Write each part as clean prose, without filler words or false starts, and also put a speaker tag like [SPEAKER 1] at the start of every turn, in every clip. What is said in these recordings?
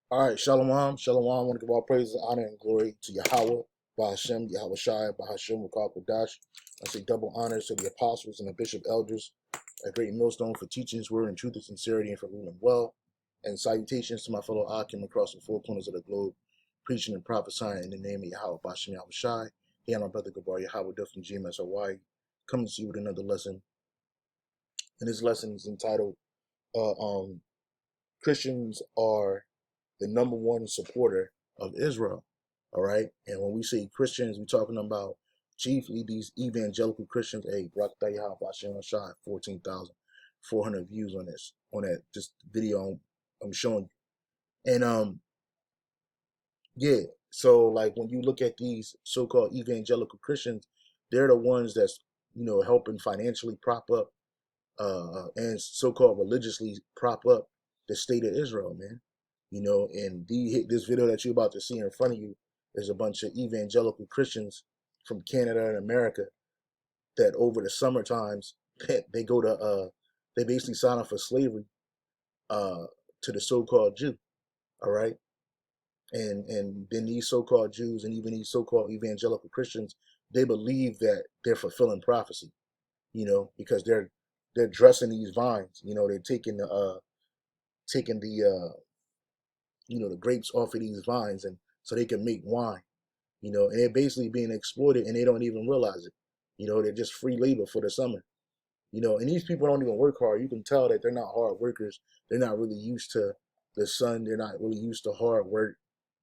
[SPEAKER 1] All right, Shalom, Shalom. I want to give all praise, honor, and glory to Yahweh, Bahashem, Yahweh Shai, Bahashem, Wakal Kodash. I say double honors to the apostles and the bishop elders, a great millstone for teaching his word in truth and sincerity and for ruling well. And salutations to my fellow Akim across the four corners of the globe, preaching and prophesying in the name of Yahweh, Bahashem, Yahweh Shai. Here, my brother Gabar Yahweh, Duff from GMS Hawaii, coming to you with another lesson. And this lesson is entitled Christians are the number one supporter of Israel. All right. And when we say Christians, we're talking about chiefly these evangelical Christians. Hey, Barak Tayyah Bashem Shai, 14,400 views on that just video I'm showing you. And yeah, so like when you look at these so-called evangelical Christians, they're the ones that's helping financially prop up and so-called religiously prop up the state of Israel, man. And this video that you're about to see in front of you is a bunch of evangelical Christians from Canada and America that over the summer times they go to they basically sign up for slavery uh to the so-called Jew, all right? And then these so-called Jews and even these so-called evangelical Christians, they believe that they're fulfilling prophecy, because they're dressing these vines, they're taking the the grapes off of these vines, and so they can make wine, and they're basically being exploited and they don't even realize it. They're just free labor for the summer. And these people don't even work hard. You can tell that they're not hard workers. They're not really used to the sun. They're not really used to hard work.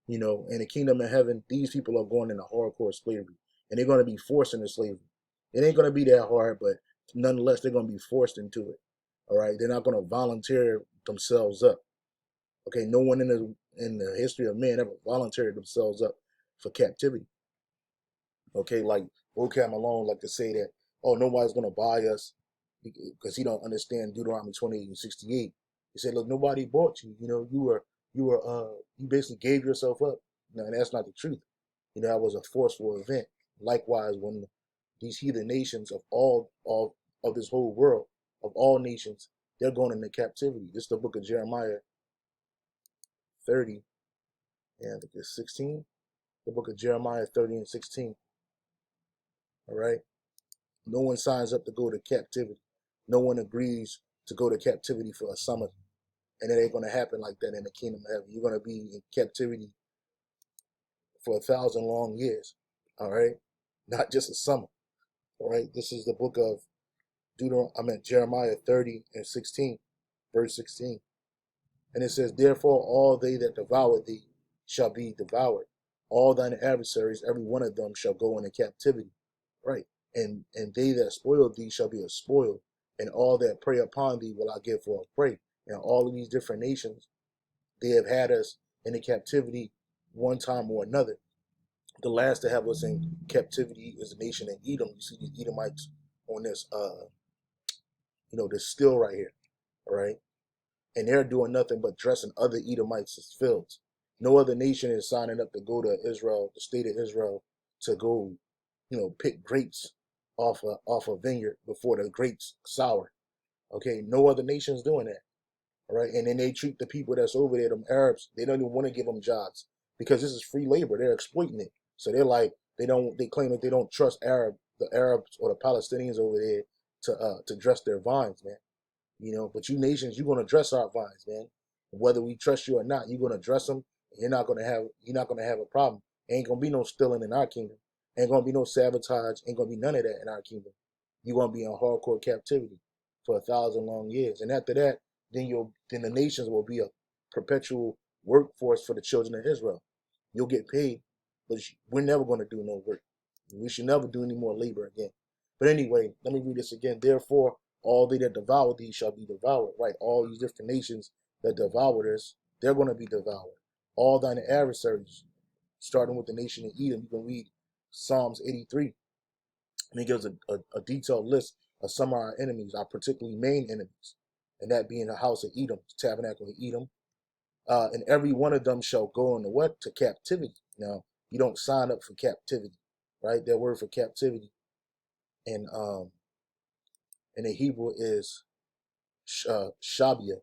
[SPEAKER 1] In the kingdom of heaven, these people are going into hardcore slavery, and they're going to be forced into slavery. It ain't going to be that hard, but nonetheless, they're going to be forced into it. All right, they're not going to volunteer themselves up. Okay, no one in the history of man ever volunteered themselves up for captivity. Okay, like Vocam Malone like to say that, oh, nobody's gonna buy us because he don't understand Deuteronomy 28 and 68. He said, look, nobody bought you. You basically gave yourself up. No, and that's not the truth. That was a forceful event. Likewise, when these heathen nations of this whole world, of all nations, they're going into captivity. This is the book of Jeremiah 30, and I think it's 16. The book of Jeremiah 30 and 16. All right. No one signs up to go to captivity. No one agrees to go to captivity for a summer. And it ain't going to happen like that in the kingdom of heaven. You're going to be in captivity for 1,000 long years. All right. Not just a summer. All right. This is the book of Jeremiah 30 and 16, verse 16. And it says, therefore, all they that devour thee shall be devoured. All thine adversaries, every one of them, shall go into captivity. Right. And they that spoil thee shall be a spoil, and all that prey upon thee will I give for a prey. And all of these different nations, they have had us in a captivity one time or another. The last to have us in captivity is a nation in Edom. You see these Edomites on this still right here, all right? And they're doing nothing but dressing other Edomites as fields. No other nation is signing up to go to Israel, the state of Israel, to go, pick grapes off a vineyard before the grapes sour. Okay, no other nation is doing that. All right, and then they treat the people that's over there, them Arabs, they don't even want to give them jobs because this is free labor. They're exploiting it. So they're like, they claim that they don't trust the Arabs or the Palestinians over there to dress their vines, man. But you nations, you're gonna dress our vines, man. Whether we trust you or not, you're gonna dress them. And you're not gonna have a problem. Ain't gonna be no stealing in our kingdom. Ain't gonna be no sabotage. Ain't gonna be none of that in our kingdom. You're gonna be in hardcore captivity for 1,000 long years, and after that, then the nations will be a perpetual workforce for the children of Israel. You'll get paid, but we're never gonna do no work. We should never do any more labor again. But anyway, let me read this again. Therefore, all they that devour thee shall be devoured. Right? All these different nations that devour us, they're going to be devoured. All thine adversaries, starting with the nation of Edom, you can read Psalms 83. And it gives a detailed list of some of our enemies, our particularly main enemies, and that being the house of Edom, the tabernacle of Edom. And every one of them shall go into what? To captivity. Now, you don't sign up for captivity, right? That word for captivity and in the Hebrew is shabia,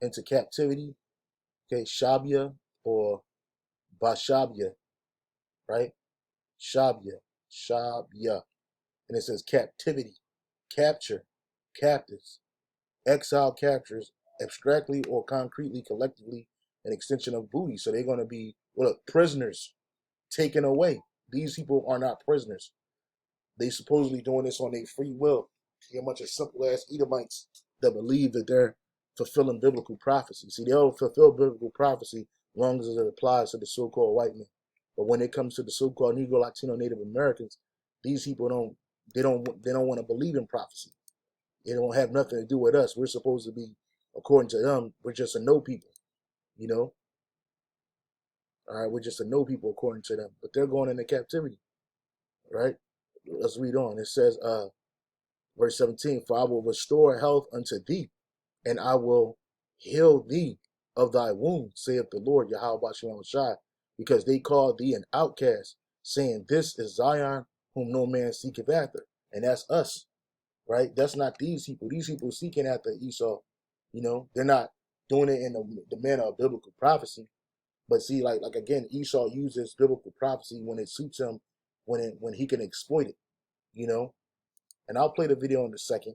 [SPEAKER 1] into captivity. Okay, Shabia or Bashabia, right? Shabia, Shabia. And it says captivity, capture, captives, exile captures, abstractly or concretely, collectively, an extension of booty. So they're going to be, well, prisoners taken away. These people are not prisoners. They supposedly doing this on their free will. You're a bunch of simple ass Edomites that believe that they're fulfilling biblical prophecy. See, they'll fulfill biblical prophecy as long as it applies to the so-called white man. But when it comes to the so-called Negro, Latino, Native Americans, these people don't want to believe in prophecy. It don't have nothing to do with us. We're supposed to be, according to them, we're just a no people, you know? All right, we're just a no people according to them. But they're going into captivity, right? Let's read on. It says, verse 17, for I will restore health unto thee, and I will heal thee of thy wounds, saith the Lord, Yahweh Shem Shai, because they called thee an outcast, saying, this is Zion, whom no man seeketh after. And that's us, right? That's not these people. These people seeking after Esau, you know, they're not doing it in the manner of biblical prophecy. But see, like again, Esau uses biblical prophecy when it suits him, when he can exploit it, you know. And I'll play the video in a second.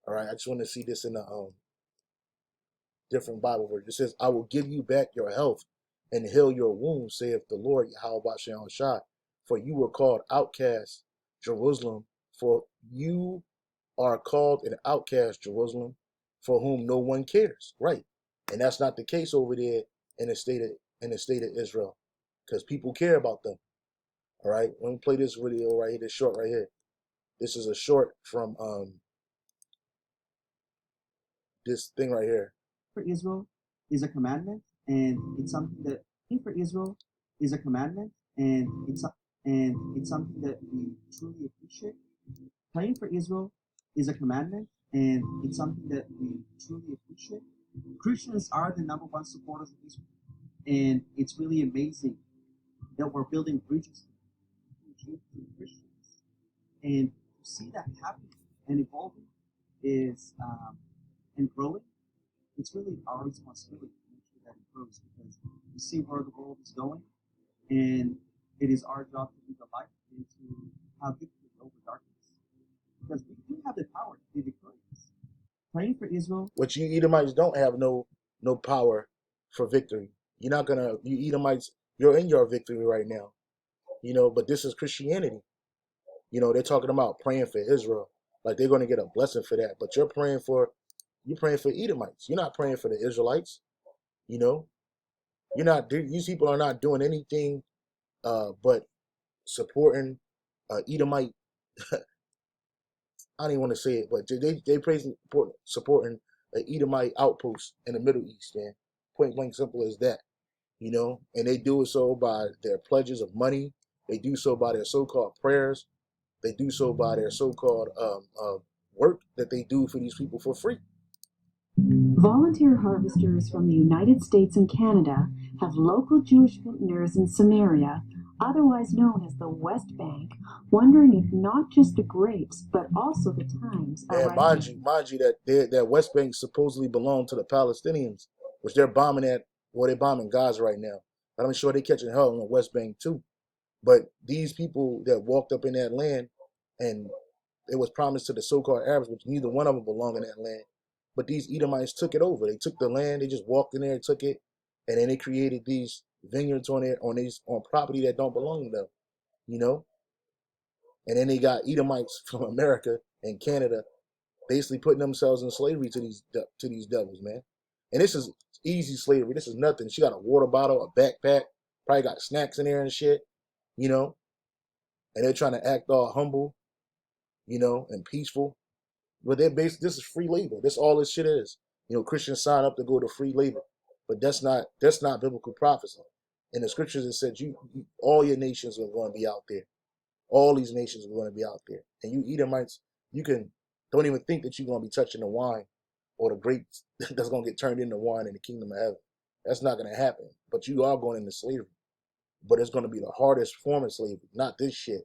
[SPEAKER 1] All right, I just want to see this in a different Bible version. It says, I will give you back your health and heal your wounds, saith the Lord, Yahweh Shem Shai. For you were called outcast, Jerusalem, for you are called an outcast, Jerusalem, for whom no one cares. Right. And that's not the case over there in the state of Israel, because people care about them. All right. Let me play this video right here, this short right here. This is a short from this thing right here.
[SPEAKER 2] For Israel is a commandment, and it's something that for Israel is a commandment, and it's something that we truly appreciate. Praying for Israel is a commandment, and it's something that we truly appreciate. Christians are the number one supporters of Israel, and it's really amazing that we're building bridges between Christians, and to see that happening and evolving is and growing. It's really our responsibility to make sure that it grows, because we see where the world is going, and it is our job to be the light and to have victory over darkness, because we do have the power to be victorious. Praying for Israel.
[SPEAKER 1] Which you Edomites don't have no power for victory. You're not gonna, you Edomites, you're in your victory right now, you know. But this is Christianity, you know. They're talking about praying for Israel, like they're gonna get a blessing for that. But you're praying for Edomites. You're not praying for the Israelites, you know. You're not. These people are not doing anything but supporting Edomite. I don't even want to say it, but they praise supporting an Edomite outpost in the Middle East, man. Point blank, simple as that, you know. And they do it so by their pledges of money. They do so by their so-called prayers. They do so by their so-called work that they do for these people for free.
[SPEAKER 3] Volunteer harvesters from the United States and Canada have local Jewish vintners in Samaria, otherwise known as the West Bank, wondering if not just the grapes, but also the times are
[SPEAKER 1] And
[SPEAKER 3] right.
[SPEAKER 1] mind you, that West Bank supposedly belong to the Palestinians, which they're bombing at. Well, they're bombing Gaza right now, but I'm sure they're catching hell on the West Bank too. But these people that walked up in that land, and it was promised to the so-called Arabs, which neither one of them belong in that land. But these Edomites took it over. They took the land. They just walked in there and took it, and then they created these vineyards on property that don't belong to them, you know. And then they got Edomites from America and Canada basically putting themselves in slavery to these devils, man. And this is easy slavery. This is nothing. She got a water bottle, a backpack, probably got snacks in there and shit, you know. And they're trying to act all humble, you know, and peaceful. But this is free labor. That's all this shit is. You know, Christians sign up to go to free labor. But that's not biblical prophecy. In the scriptures it said all your nations are going to be out there. All these nations are going to be out there. And you Edomites, don't even think that you're going to be touching the wine or the grapes that's going to get turned into wine in the kingdom of heaven. That's not going to happen. But you are going into slavery. But it's going to be the hardest form of slavery, not this shit.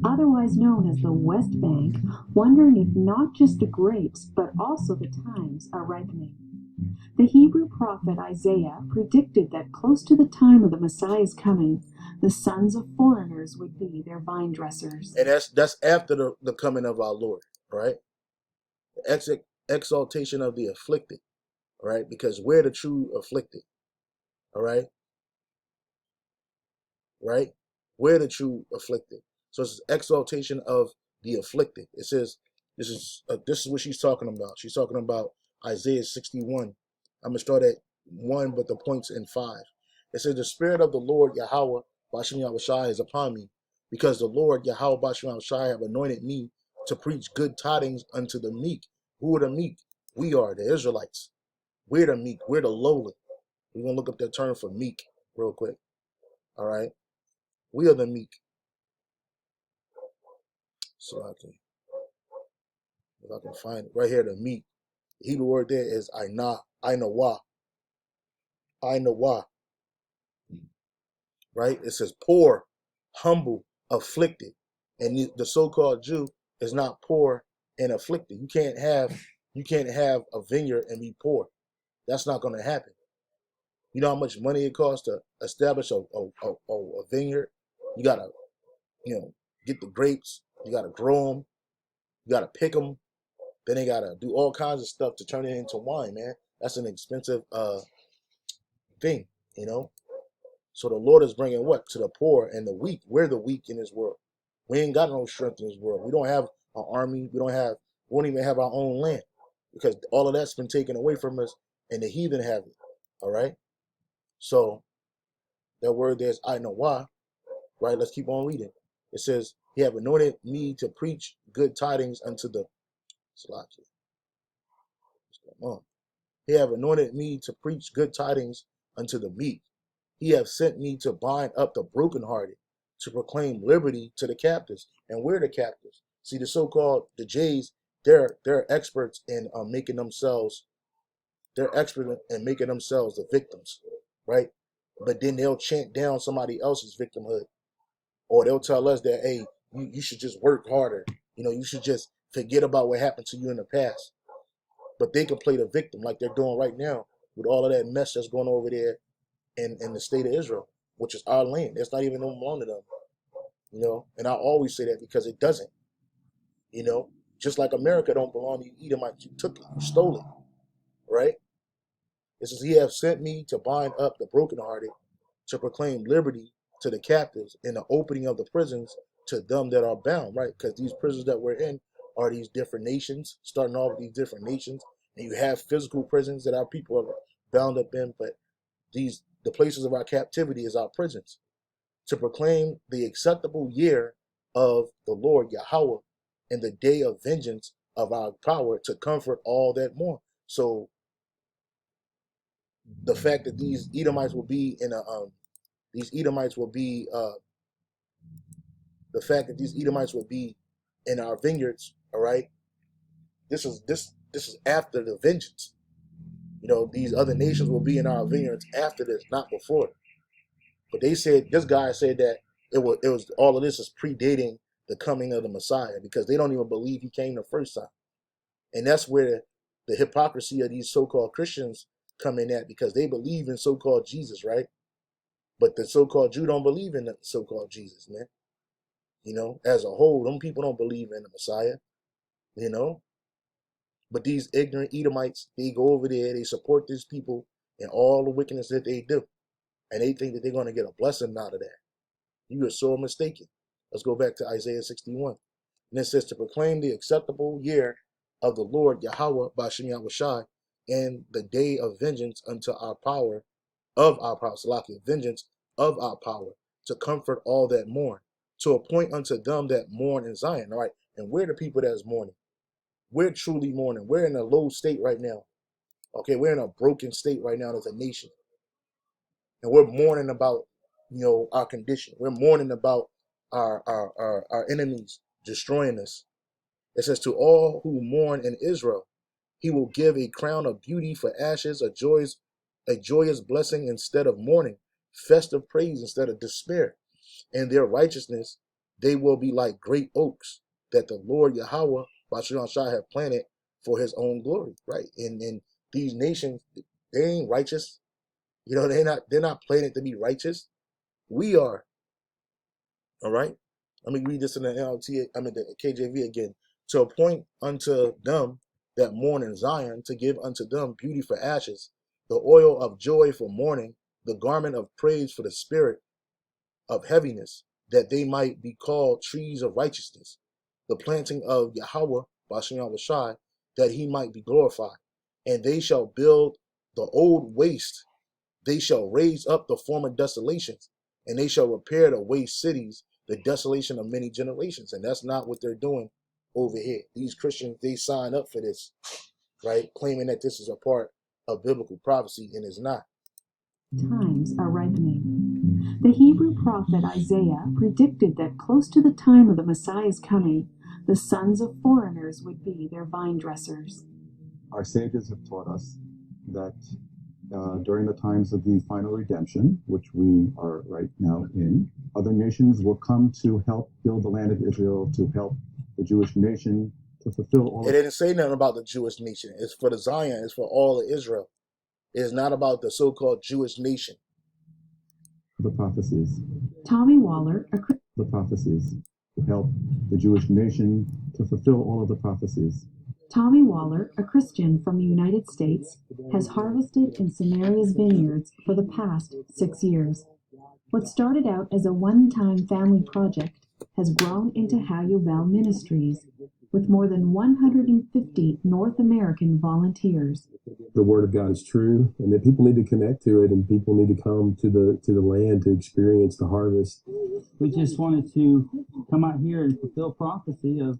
[SPEAKER 3] Otherwise known as the West Bank, wondering if not just the grapes, but also the times are ripening. The Hebrew prophet Isaiah predicted that close to the time of the Messiah's coming, the sons of foreigners would be their vine dressers.
[SPEAKER 1] And that's after the coming of our Lord, right? The exaltation of the afflicted, right? Because we're the true afflicted, all right? Right? We're the true afflicted. So it's exaltation of the afflicted. It says this is what she's talking about. She's talking about Isaiah 61. I'm gonna start at 1, but the point's in 5. It says the spirit of the Lord Yahweh Bashem Yahushai is upon me, because the Lord Yahweh Bashem Yahushai have anointed me to preach good tidings unto the meek. Who are the meek? We are the Israelites. We're the meek. We're the lowly. We're gonna look up that term for meek real quick. All right. We are the meek. So if I can find it right here, the meek. The Hebrew word there is ainawah, right? It says poor, humble, afflicted, and the so-called Jew is not poor and afflicted. You can't have a vineyard and be poor. That's not going to happen. You know how much money it costs to establish a vineyard? You gotta get the grapes. You gotta grow them. You gotta pick them. Then they gotta do all kinds of stuff to turn it into wine, man. That's an expensive thing, So the Lord is bringing what? To the poor and the weak. We're the weak in this world. We ain't got no strength in this world. We don't have an army. We won't even have our own land, because all of that's been taken away from us, and the heathen have it. All right. So that word there's I know why, right? Let's keep on reading. It says, He have anointed me to preach good tidings unto the Salakia. What's going on? He have anointed me to preach good tidings unto the meek. He have sent me to bind up the brokenhearted, to proclaim liberty to the captives. And we're the captives. See, the so-called the Jays, they're experts in making themselves the victims, right? But then they'll chant down somebody else's victimhood, or they'll tell us that, hey, you should just work harder. You should just forget about what happened to you in the past. But they can play the victim like they're doing right now with all of that mess that's going over there in the state of Israel, which is our land. It's not even belong to them, And I always say that because it doesn't, Just like America don't belong to you, Edomites. You took it, you stole it, right? It says, He have sent me to bind up the brokenhearted, to proclaim liberty to the captives, and the opening of the prisons to them that are bound, right? Because these prisons that we're in are these different nations, starting off with these different nations, and you have physical prisons that our people are bound up in, but the places of our captivity is our prisons, to proclaim the acceptable year of the Lord Yahweh and the day of vengeance of our power, to comfort all that mourn. So the fact that these Edomites will be in our vineyards, all right. This is after the vengeance. These other nations will be in our vineyards after this, not before. But this guy said that it was all of this is predating the coming of the Messiah, because they don't even believe he came the first time. And that's where the hypocrisy of these so-called Christians come in at, because they believe in so-called Jesus, right? But the so-called Jew don't believe in the so-called Jesus, man. As a whole, them people don't believe in the Messiah, But these ignorant Edomites, they go over there, they support these people and all the wickedness that they do. And they think that they're going to get a blessing out of that. You are so mistaken. Let's go back to Isaiah 61. And it says, to proclaim the acceptable year of the Lord Yahweh Bashem Yahushai, and the day of vengeance unto our power, vengeance of our power, to comfort all that mourn, to appoint unto them that mourn in Zion. All right. And we're the people that's mourning. We're truly mourning. We're in a low state right now. Okay, we're in a broken state right now as a nation. And we're mourning about, our condition. We're mourning about our enemies destroying us. It says, to all who mourn in Israel, He will give a crown of beauty for ashes, a joyous blessing instead of mourning, festive praise instead of despair. In their righteousness, they will be like great oaks that the Lord Yahweh Bashem Shai have planted for His own glory, right? And these nations, they ain't righteous. You know, they're not planning to be righteous. We are. All right. Let me read this in the the KJV again. To appoint unto them that mourn in Zion, to give unto them beauty for ashes, the oil of joy for mourning, the garment of praise for the spirit of heaviness, that they might be called trees of righteousness, the planting of Yahweh, Bashem Yahushai, that he might be glorified. And they shall build the old waste, they shall raise up the former desolations, and they shall repair the waste cities, the desolation of many generations. And that's not what they're doing over here. These Christians, they sign up for this, right? Claiming that this is a part of biblical prophecy, and it's not.
[SPEAKER 3] Times are ripening. The Hebrew prophet Isaiah predicted that close to the time of the Messiah's coming, the sons of foreigners would be their vine dressers.
[SPEAKER 4] Our sages have taught us that during the times of the final redemption, which we are right now in, other nations will come to help build the land of Israel, to help the Jewish nation to fulfill all.
[SPEAKER 1] It didn't say nothing about the Jewish nation. It's for the Zion. It's for all of Israel. It's not about the so-called Jewish nation.
[SPEAKER 4] The prophecies.
[SPEAKER 3] Tommy Waller,
[SPEAKER 4] The prophecies to help the Jewish nation to fulfill all of the prophecies.
[SPEAKER 3] Tommy Waller, a Christian from the United States, has harvested in Samaria's vineyards for the past 6 years. What started out as a one-time family project has grown into Hayuvel Ministries, with more than 150 North American volunteers.
[SPEAKER 5] The Word of God is true, and that people need to connect to it, and people need to come to the land to experience the harvest.
[SPEAKER 6] We just wanted to come out here and fulfill prophecy of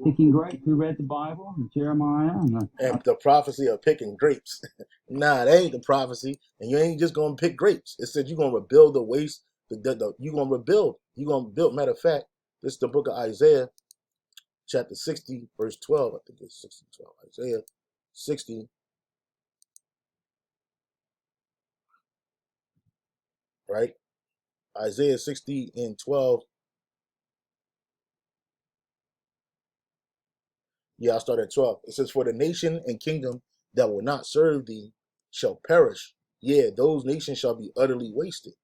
[SPEAKER 6] picking grapes. We read the Bible and Jeremiah
[SPEAKER 1] And the prophecy of picking grapes. Nah, that ain't the prophecy. And you ain't just going to pick grapes. It said you're going to rebuild the waste. You're going to rebuild. You're going to build. Matter of fact, this is the book of Isaiah, chapter 60, verse 12. I think it's 60, 12. Isaiah 60. Right? Isaiah 60 and 12. Yeah, I'll start at 12. It says, for the nation and kingdom that will not serve thee shall perish. Yeah, those nations shall be utterly wasted.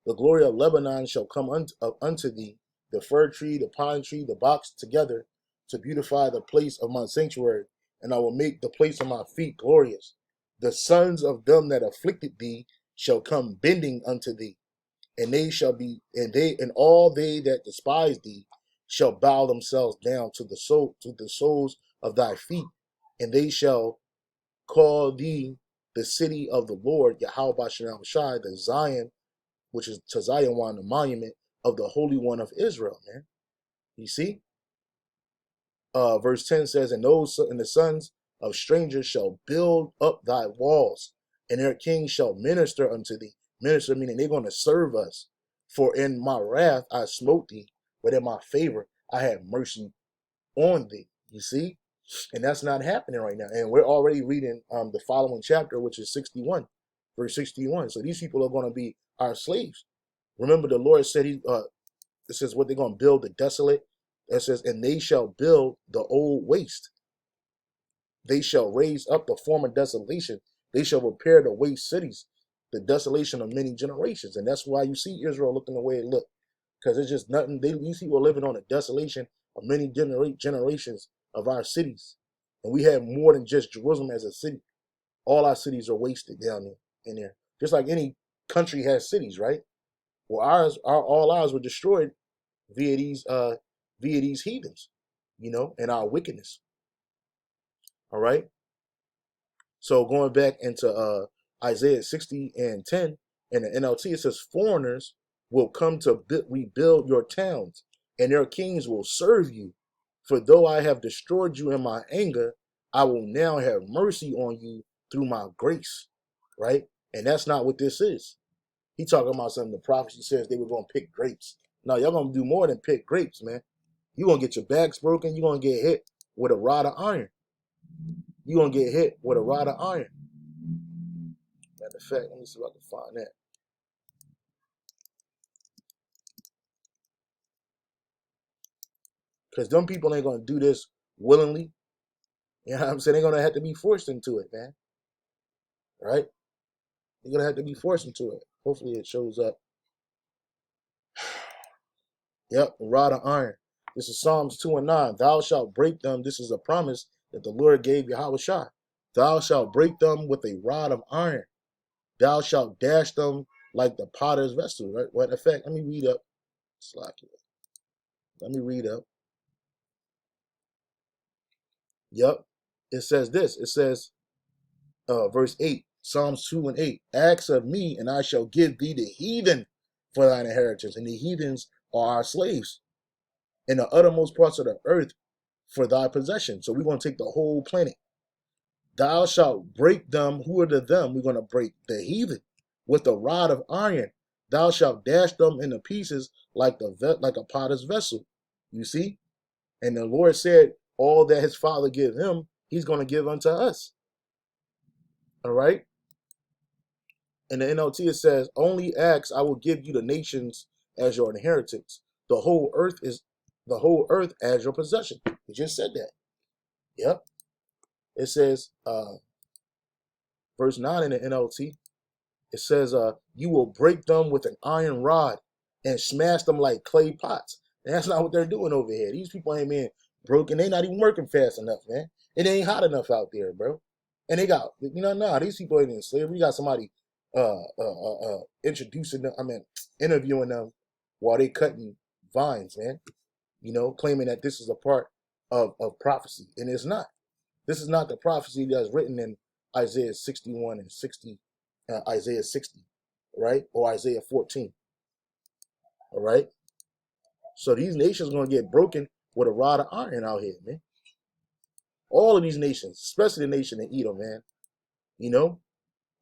[SPEAKER 1] The glory of Lebanon shall come unto thee, the fir tree, the pine tree, the box together, to beautify the place of my sanctuary, and I will make the place of my feet glorious. The sons of them that afflicted thee shall come bending unto thee, and they shall be, and all they that despise thee shall bow themselves down to the soles of thy feet, and they shall call thee the city of the Lord, Yahweh Bashem Shai, the Zion, which is to Zion, the monument of the Holy One of Israel, man. You see? Verse 10 says, and the sons of strangers shall build up thy walls, and their kings shall minister unto thee. Minister meaning they're going to serve us. For in my wrath I smote thee, but in my favor I had mercy on thee. You see? And that's not happening right now. And we're already reading the following chapter, which is 61, verse 61. So these people are going to be our slaves. Remember, the Lord said it says what they're going to build the desolate. It says, and they shall build the old waste. They shall raise up the former desolation. They shall repair the waste cities, the desolation of many generations. And that's why you see Israel looking the way it look. Because it's just nothing. These people are living on a desolation of many generations of our cities. And we have more than just Jerusalem as a city. All our cities are wasted down there, in there. Just like any country has cities, right? Well, all ours were destroyed via these heathens, and our wickedness. All right. So going back into Isaiah 60 and 10 in the NLT, it says, foreigners will come to rebuild your towns, and their kings will serve you. For though I have destroyed you in my anger, I will now have mercy on you through my grace. Right? And that's not what this is. He talking about something. The prophecy says they were going to pick grapes. No, y'all going to do more than pick grapes, man. You're going to get your backs broken. You're going to get hit with a rod of iron. You're going to get hit with a rod of iron. Matter of fact, let me see if I can find that. Because them people ain't going to do this willingly. You know what I'm saying? They're going to have to be forced into it, man. right? You're going to have to be forced into it. Hopefully it shows up. Yep, a rod of iron. This is Psalms 2 and 9. Thou shalt break them. This is a promise that the Lord gave Yahweh Shai. Thou shalt break them with a rod of iron. Thou shalt dash them like the potter's vessel. Right? What effect? Let me read up. Let me read up. Yep. It says this. It says, verse 8, Psalms 2 and 8. Ask of me, and I shall give thee the heathen for thine inheritance. And the heathens are our slaves in the uttermost parts of the earth for thy possession. So we're going to take the whole planet. Thou shalt break them. Who are the them? We're going to break the heathen with a rod of iron. Thou shalt dash them into pieces like a potter's vessel. You see? And the Lord said, all that his father give him, he's going to give unto us. All right? In the NLT, it says, only ask, I will give you the nations as your inheritance. The whole earth as your possession. We just said that. Yep. It says, verse 9 in the NLT, it says, you will break them with an iron rod and smash them like clay pots. And that's not what they're doing over here. These people ain't being broken. They're not even working fast enough, man. It ain't hot enough out there, bro. And they got, these people ain't in slavery. You got somebody interviewing them while they cutting vines, man. Claiming that this is a part of prophecy. And it's not. This is not the prophecy that's written in Isaiah 61 and 60, Isaiah 60, right? Or Isaiah 14, all right? So these nations are going to get broken with a rod of iron out here, man. All of these nations, especially the nation in Edom, man.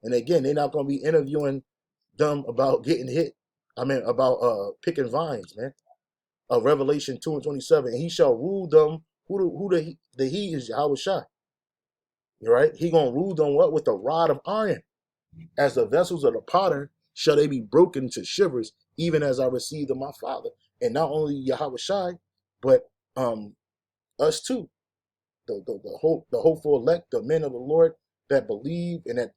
[SPEAKER 1] And again, they're not going to be interviewing them about getting hit. About picking vines, man. Revelation 2 and 27. And he shall rule them. The he is Yahweh Shai. Right? He going to rule them what? With a rod of iron. As the vessels of the potter shall they be broken to shivers, even as I received of my Father. And not only Yahweh Shai, but us too. The hopeful elect, the men of the Lord that believe and that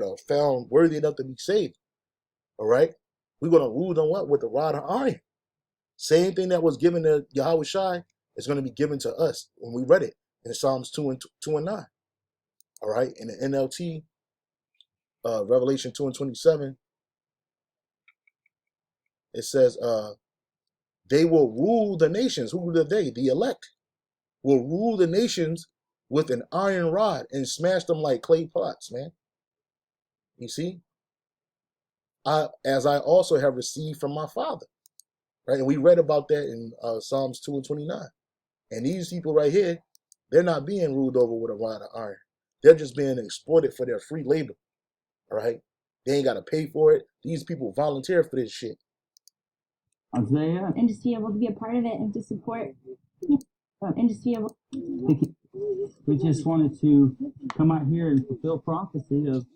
[SPEAKER 1] are found worthy enough to be saved. All right? We're going to rule them what? With the rod of iron. Same thing that was given to Yahweh Shai is going to be given to us when we read it in Psalms 2 and 9. All right? In the NLT, Revelation 2 and 27, it says, they will rule the nations. Who are they? The elect will rule the nations with an iron rod and smash them like clay pots, man. You see? As I also have received from my Father. Right? And we read about that in Psalms 2 and 29. And these people right here, they're not being ruled over with a rod of iron. They're just being exploited for their free labor. All right? They ain't got to pay for it. These people volunteer for this shit.
[SPEAKER 6] Isaiah.
[SPEAKER 7] And just be able to be a part of it and to support. And just be able.
[SPEAKER 6] We just wanted to come out here and fulfill prophecy of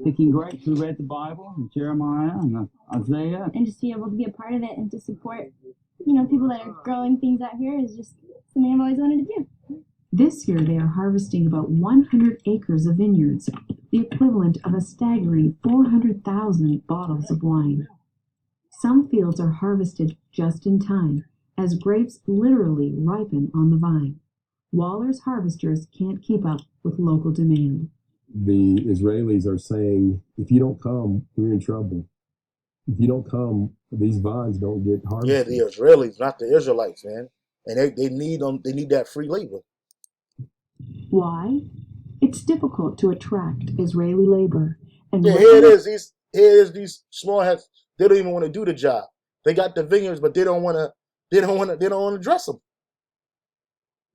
[SPEAKER 6] picking grapes. We read the Bible, and Jeremiah and Isaiah.
[SPEAKER 7] And just be able to be a part of it and to support, people that are growing things out here is just something I've always wanted to do.
[SPEAKER 3] This year they are harvesting about 100 acres of vineyards, the equivalent of a staggering 400,000 bottles of wine. Some fields are harvested just in time, as grapes literally ripen on the vine. Waller's harvesters can't keep up with local demand.
[SPEAKER 5] The Israelis are saying, if you don't come, we're in trouble. If you don't come, these vines don't get harvested.
[SPEAKER 1] Yeah, the Israelis, not the Israelites, man. And they need them. They need that free labor.
[SPEAKER 3] Why? It's difficult to attract Israeli labor. And
[SPEAKER 1] yeah, here it is. These small hats. They don't even want to do the job. They got the vineyards, but they don't want to. They don't want to dress them.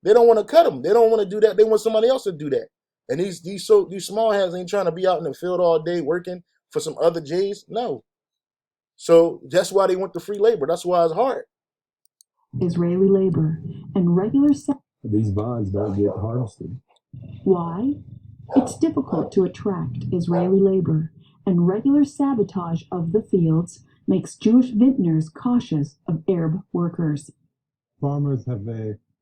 [SPEAKER 1] They don't want to cut them. They don't want to do that. They want somebody else to do that. And these small hands ain't trying to be out in the field all day working for some other J's. No. So that's why they want the free labor. That's why it's hard.
[SPEAKER 3] Israeli labor and regular.
[SPEAKER 5] These vines don't get harvested.
[SPEAKER 3] Why? It's difficult to attract Israeli labor, and regular sabotage of the fields makes Jewish vintners cautious of Arab workers.
[SPEAKER 8] Farmers have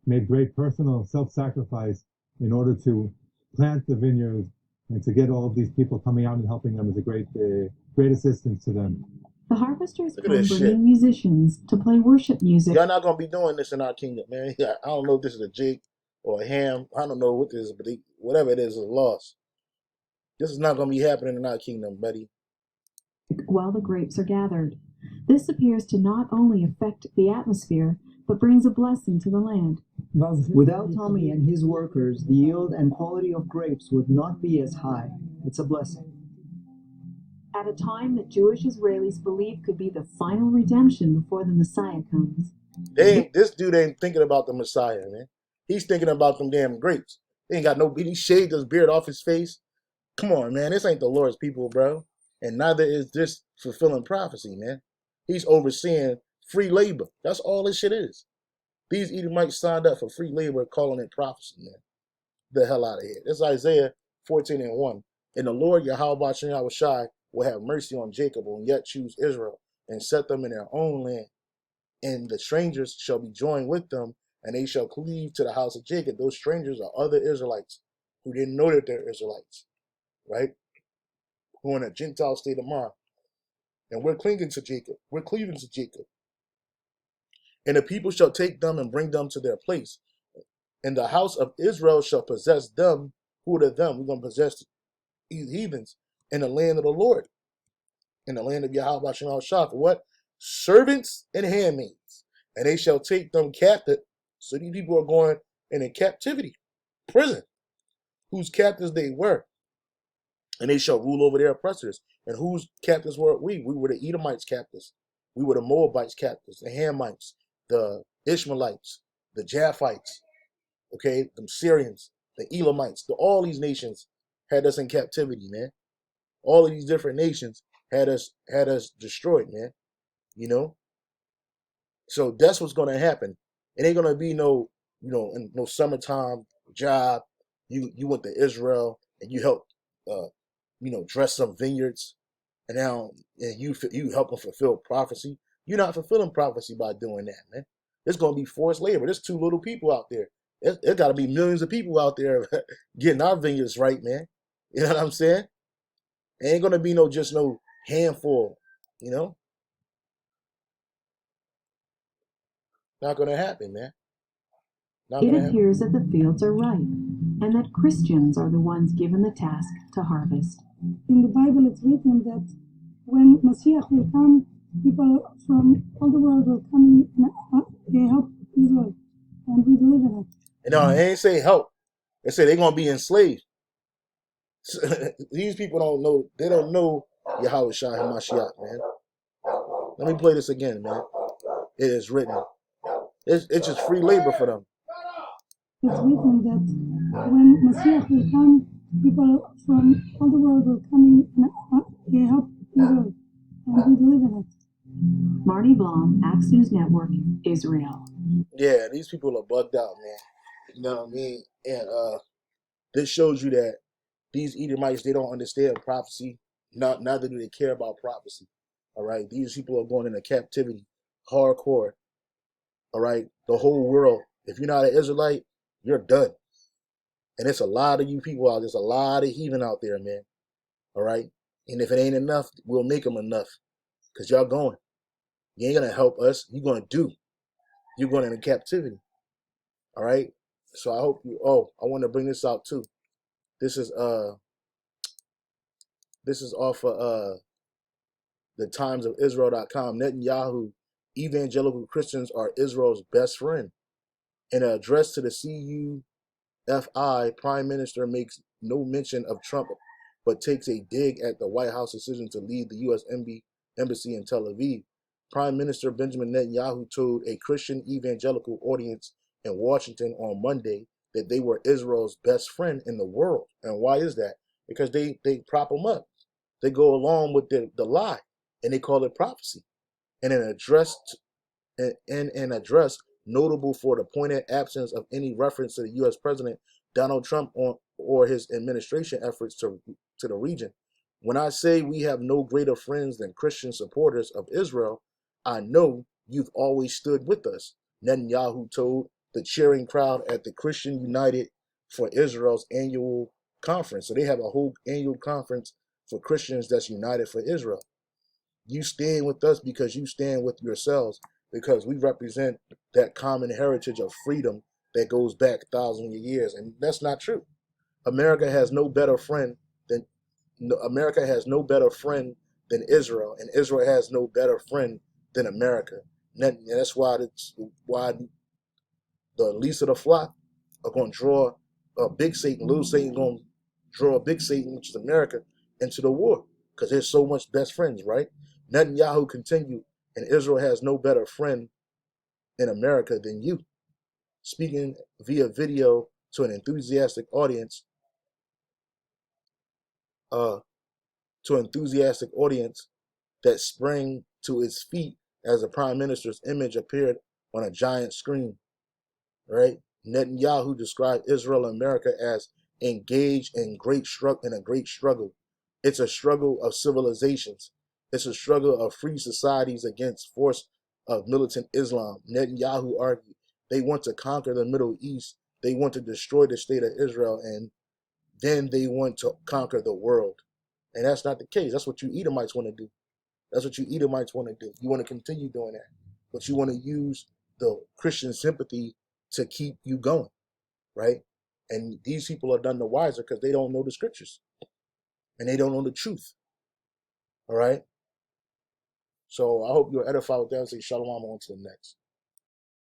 [SPEAKER 8] made great personal self-sacrifice in order to plant the vineyards
[SPEAKER 4] And to get all of these people coming out and helping them is a great assistance to them.
[SPEAKER 3] The harvesters
[SPEAKER 1] Look at
[SPEAKER 3] come
[SPEAKER 1] this shit.
[SPEAKER 3] bringing musicians to play worship music.
[SPEAKER 1] Y'all not gonna be doing this in our kingdom, man. Yeah, I don't know if this is a jig or a ham. I don't know what this is, but whatever it is lost. This is not gonna be happening in our kingdom, buddy.
[SPEAKER 3] While the grapes are gathered. This appears to not only affect the atmosphere, but brings a blessing to the land.
[SPEAKER 2] Without Tommy and his workers, the yield and quality of grapes would not be as high. It's a blessing.
[SPEAKER 3] At a time that Jewish Israelis believe could be the final redemption before the Messiah comes.
[SPEAKER 1] This dude ain't thinking about the Messiah, man. He's thinking about them damn grapes. He ain't got no, he shaved his beard off his face. Come on, man. This ain't the Lord's people, bro. And neither is this fulfilling prophecy, man. He's overseeing free labor. That's all this shit is. These Edomites signed up for free labor, calling it prophecy, man. The hell out of here. It's Isaiah 14:1. And the Lord Yahweh Shai will have mercy on Jacob and yet choose Israel and set them in their own land. And the strangers shall be joined with them, and they shall cleave to the house of Jacob. Those strangers are other Israelites who didn't know that they're Israelites, right? Who are in a Gentile state of mind. And we're clinging to Jacob. We're cleaving to Jacob. And the people shall take them and bring them to their place. And the house of Israel shall possess them. Who are them? We're going to possess these heathens in the land of the Lord. In the land of Yahweh Shai. For what? Servants and handmaids. And they shall take them captive. So these people are going in a captivity, prison, whose captives they were. And they shall rule over their oppressors. And whose captives were we? We were the Edomites' captives. We were the Moabites' captives, the Hamites, the Ishmaelites, the Japhites, okay, the Syrians, the Elamites, all these nations had us in captivity, man. All of these different nations had us destroyed, man. You know? So that's what's gonna happen. It ain't gonna be no summertime job. You went to Israel and you helped dress some vineyards, and now you help them fulfill prophecy. You're not fulfilling prophecy by doing that, man. It's gonna be forced labor. There's too little people out there. There's got to be millions of people out there getting our vineyards right, man. You know what I'm saying? It ain't gonna be no handful, you know. Not gonna happen, man.
[SPEAKER 3] It appears that the fields are ripe, and that Christians are the ones given the task to harvest.
[SPEAKER 8] In the Bible, it's written that when Messiah will come, people from all the world will come and help Israel, and we believe in it.
[SPEAKER 1] No, it ain't say help. It say they're gonna be enslaved. These people don't know. They don't know Yahweh Shai Hamashiach, man. Let me play this again, man. It is written. It's just free labor for them.
[SPEAKER 8] It's written that when Messiah will come, people from all the world will come and help Israel, and we believe in it.
[SPEAKER 3] Marty Blom, Axe News Network, Israel.
[SPEAKER 1] Yeah, these people are bugged out, man. You know what I mean? And this shows you that these Edomites, they don't understand prophecy. Neither do they care about prophecy. All right? These people are going into captivity, hardcore. All right? The whole world. If you're not an Israelite, you're done. And it's a lot of you people out. There's a lot of heathen out there, man. All right? And if it ain't enough, we'll make them enough. Because y'all going. You ain't going to help us. You're going to do. You're going into captivity. All right? So I hope you... Oh, I want to bring this out too. This is off of the Times of Israel.com. Netanyahu, evangelical Christians are Israel's best friend. In an address to the CUFI, Prime Minister makes no mention of Trump, but takes a dig at the White House decision to leave the U.S. Embassy in Tel Aviv. Prime Minister Benjamin Netanyahu told a Christian evangelical audience in Washington on Monday that they were Israel's best friend in the world. And why is that? Because they prop them up. They go along with the lie, and they call it prophecy. And an address notable for the pointed absence of any reference to the U.S. President Donald Trump or his administration efforts to the region. When I say we have no greater friends than Christian supporters of Israel, I know you've always stood with us, Netanyahu told the cheering crowd at the Christian United for Israel's annual conference. So they have a whole annual conference for Christians that's united for Israel. You stand with us because you stand with yourselves, because we represent that common heritage of freedom that goes back thousands of years. And that's not true. America has no better friend than Israel, and Israel has no better friend than America. And that's why the least of the flock are going to draw a big Satan. Little Satan going to draw a big Satan, which is America, into the war, because there's so much best friends, right? Netanyahu continued, and Israel has no better friend in America than you. Speaking via video to an enthusiastic audience, that sprang to its feet as the prime minister's image appeared on a giant screen, right? Netanyahu described Israel and America as engaged in a great struggle. It's a struggle of civilizations. It's a struggle of free societies against force of militant Islam. Netanyahu argued they want to conquer the Middle East. They want to destroy the state of Israel, and then they want to conquer the world. And that's not the case. That's what you Edomites want to do. That's what you Edomites want to do. You want to continue doing that. But you want to use the Christian sympathy to keep you going, right? And these people are none the wiser because they don't know the scriptures. And they don't know the truth. All right? So I hope you're edified with that and say shalom on to the next.